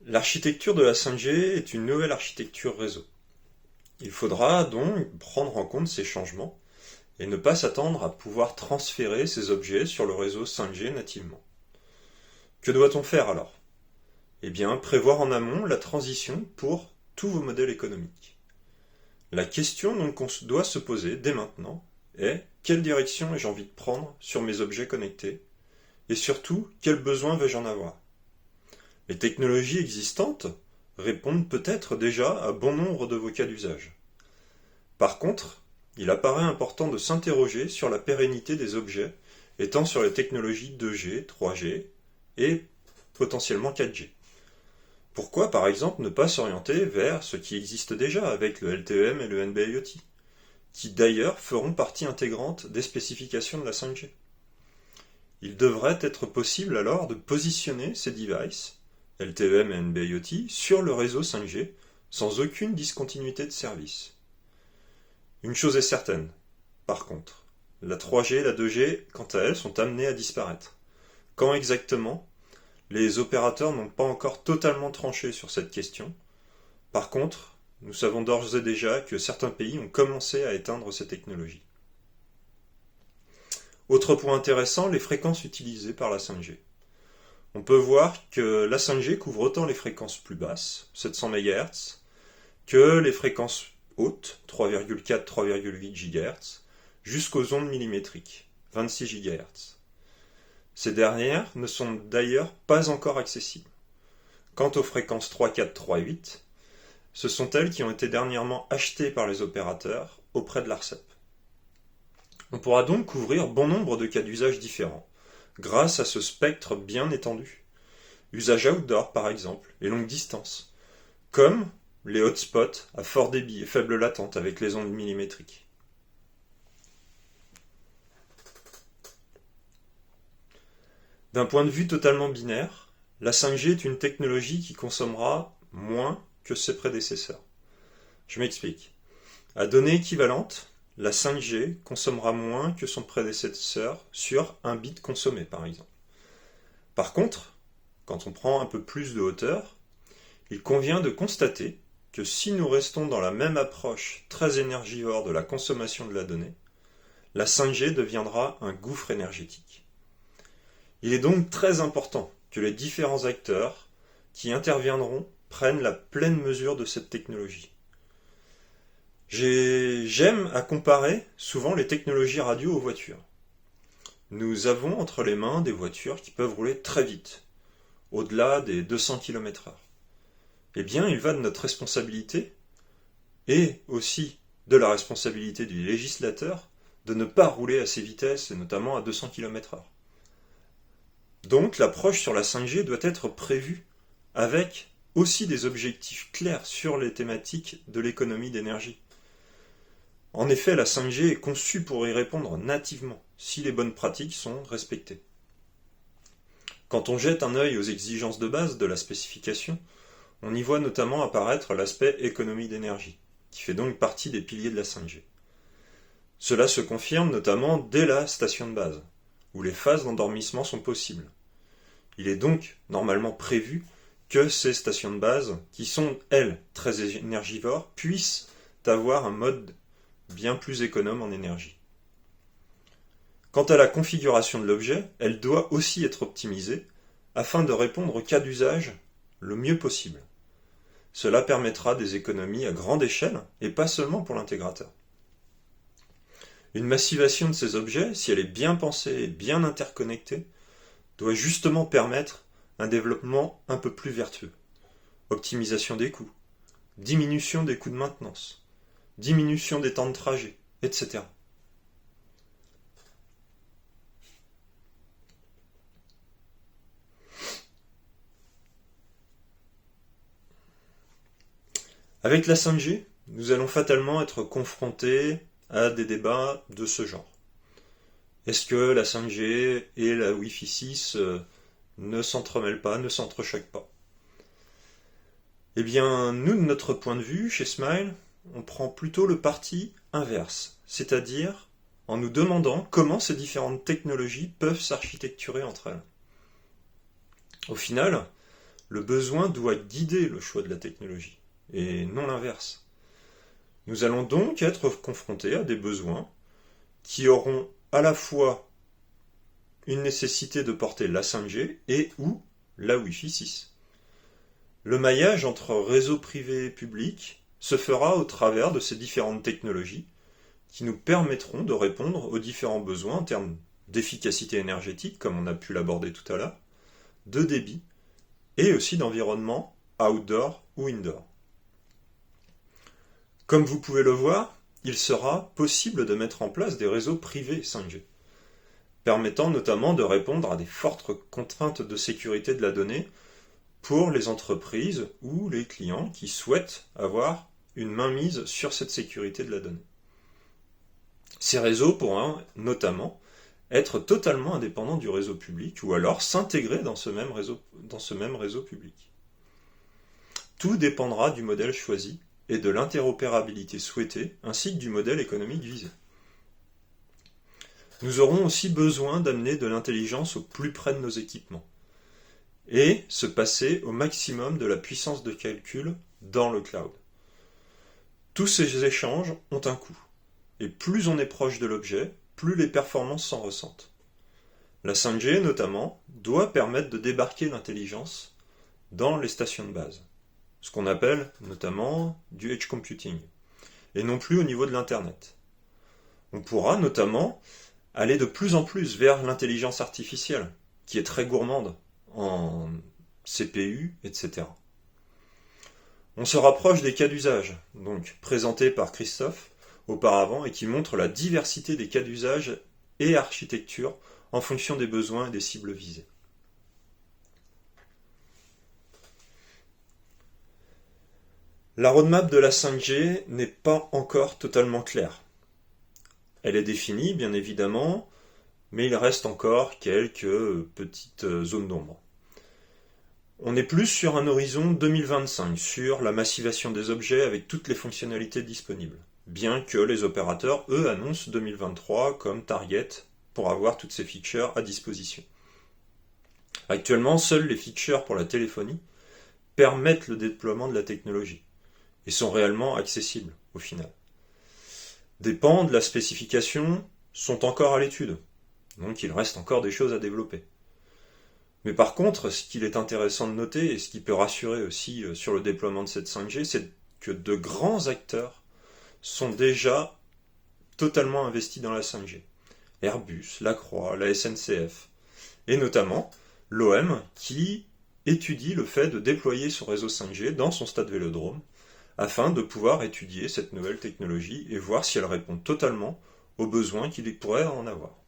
L'architecture de la 5G est une nouvelle architecture réseau. Il faudra donc prendre en compte ces changements et ne pas s'attendre à pouvoir transférer ces objets sur le réseau 5G nativement. Que doit-on faire alors? Eh bien, prévoir en amont la transition pour tous vos modèles économiques. La question donc qu'on doit se poser dès maintenant est: quelle direction ai-je envie de prendre sur mes objets connectés? Et surtout, quels besoins vais-je en avoir? Les technologies existantes répondent peut-être déjà à bon nombre de vos cas d'usage. Par contre, il apparaît important de s'interroger sur la pérennité des objets étant sur les technologies 2G, 3G et potentiellement 4G. Pourquoi par exemple ne pas s'orienter vers ce qui existe déjà avec le LTE-M et le NB-IoT, qui d'ailleurs feront partie intégrante des spécifications de la 5G? Il devrait être possible alors de positionner ces devices, LTE-M et NB-IoT, sur le réseau 5G sans aucune discontinuité de service. Une chose est certaine, par contre, la 3G et la 2G, quant à elles, sont amenées à disparaître. Quand exactement? Les opérateurs n'ont pas encore totalement tranché sur cette question. Par contre, nous savons d'ores et déjà que certains pays ont commencé à éteindre ces technologies. Autre point intéressant, les fréquences utilisées par la 5G. On peut voir que la 5G couvre autant les fréquences plus basses, 700 MHz, que les fréquences hautes, 3,4-3,8 GHz, jusqu'aux ondes millimétriques, 26 GHz. Ces dernières ne sont d'ailleurs pas encore accessibles. Quant aux fréquences 3,4, 3,8, ce sont elles qui ont été dernièrement achetées par les opérateurs auprès de l'ARCEP. On pourra donc couvrir bon nombre de cas d'usage différents, grâce à ce spectre bien étendu. Usage outdoor par exemple, et longue distance, comme les hotspots à fort débit et faible latente avec les ondes millimétriques. D'un point de vue totalement binaire, la 5G est une technologie qui consommera moins que ses prédécesseurs. Je m'explique. À données équivalentes, la 5G consommera moins que son prédécesseur sur un bit consommé, par exemple. Par contre, quand on prend un peu plus de hauteur, il convient de constater que si nous restons dans la même approche très énergivore de la consommation de la donnée, la 5G deviendra un gouffre énergétique. Il est donc très important que les différents acteurs qui interviendront prennent la pleine mesure de cette technologie. J'aime à comparer souvent les technologies radio aux voitures. Nous avons entre les mains des voitures qui peuvent rouler très vite, au-delà des 200 km/h. Eh bien, il va de notre responsabilité, et aussi de la responsabilité du législateur, de ne pas rouler à ces vitesses, et notamment à 200 km/h. Donc l'approche sur la 5G doit être prévue avec aussi des objectifs clairs sur les thématiques de l'économie d'énergie. En effet, la 5G est conçue pour y répondre nativement, si les bonnes pratiques sont respectées. Quand on jette un œil aux exigences de base de la spécification, on y voit notamment apparaître l'aspect économie d'énergie, qui fait donc partie des piliers de la 5G. Cela se confirme notamment dès la station de base, où les phases d'endormissement sont possibles. Il est donc normalement prévu que ces stations de base, qui sont, elles, très énergivores, puissent avoir un mode bien plus économe en énergie. Quant à la configuration de l'objet, elle doit aussi être optimisée afin de répondre au cas d'usage le mieux possible. Cela permettra des économies à grande échelle et pas seulement pour l'intégrateur. Une massivation de ces objets, si elle est bien pensée et bien interconnectée, doit justement permettre un développement un peu plus vertueux. Optimisation des coûts, diminution des coûts de maintenance, diminution des temps de trajet, etc. Avec la 5G, nous allons fatalement être confrontés à des débats de ce genre. Est-ce que la 5G et la Wi-Fi 6 ne s'entremêlent pas, ne s'entrechoquent pas? Eh bien, nous, de notre point de vue, chez Smile, on prend plutôt le parti inverse, c'est-à-dire en nous demandant comment ces différentes technologies peuvent s'architecturer entre elles. Au final, le besoin doit guider le choix de la technologie, et non l'inverse. Nous allons donc être confrontés à des besoins qui auront à la fois une nécessité de porter la 5G et ou la Wi-Fi 6. Le maillage entre réseaux privés et publics se fera au travers de ces différentes technologies qui nous permettront de répondre aux différents besoins en termes d'efficacité énergétique, comme on a pu l'aborder tout à l'heure, de débit, et aussi d'environnement outdoor ou indoor. Comme vous pouvez le voir, il sera possible de mettre en place des réseaux privés 5G, permettant notamment de répondre à des fortes contraintes de sécurité de la donnée pour les entreprises ou les clients qui souhaitent avoir une mainmise sur cette sécurité de la donnée. Ces réseaux pourront notamment être totalement indépendants du réseau public ou alors s'intégrer dans ce même réseau public. Tout dépendra du modèle choisi et de l'interopérabilité souhaitée ainsi que du modèle économique visé. Nous aurons aussi besoin d'amener de l'intelligence au plus près de nos équipements et se passer au maximum de la puissance de calcul dans le cloud. Tous ces échanges ont un coût, et plus on est proche de l'objet, plus les performances s'en ressentent. La 5G, notamment, doit permettre de débarquer l'intelligence dans les stations de base, ce qu'on appelle notamment du edge computing, et non plus au niveau de l'Internet. On pourra notamment aller de plus en plus vers l'intelligence artificielle, qui est très gourmande en CPU, etc. On se rapproche des cas d'usage, donc présentés par Christophe auparavant, et qui montrent la diversité des cas d'usage et architecture en fonction des besoins et des cibles visées. La roadmap de la 5G n'est pas encore totalement claire. Elle est définie, bien évidemment, mais il reste encore quelques petites zones d'ombre. On est plus sur un horizon 2025, sur la massivation des objets avec toutes les fonctionnalités disponibles, bien que les opérateurs, eux, annoncent 2023 comme target pour avoir toutes ces features à disposition. Actuellement, seuls les features pour la téléphonie permettent le déploiement de la technologie et sont réellement accessibles au final. Des pans de la spécification sont encore à l'étude, donc il reste encore des choses à développer. Mais par contre, ce qu'il est intéressant de noter, et ce qui peut rassurer aussi sur le déploiement de cette 5G, c'est que de grands acteurs sont déjà totalement investis dans la 5G. Airbus, Lacroix, la SNCF, et notamment l'OM qui étudie le fait de déployer son réseau 5G dans son stade Vélodrome, afin de pouvoir étudier cette nouvelle technologie et voir si elle répond totalement aux besoins qu'il pourrait en avoir.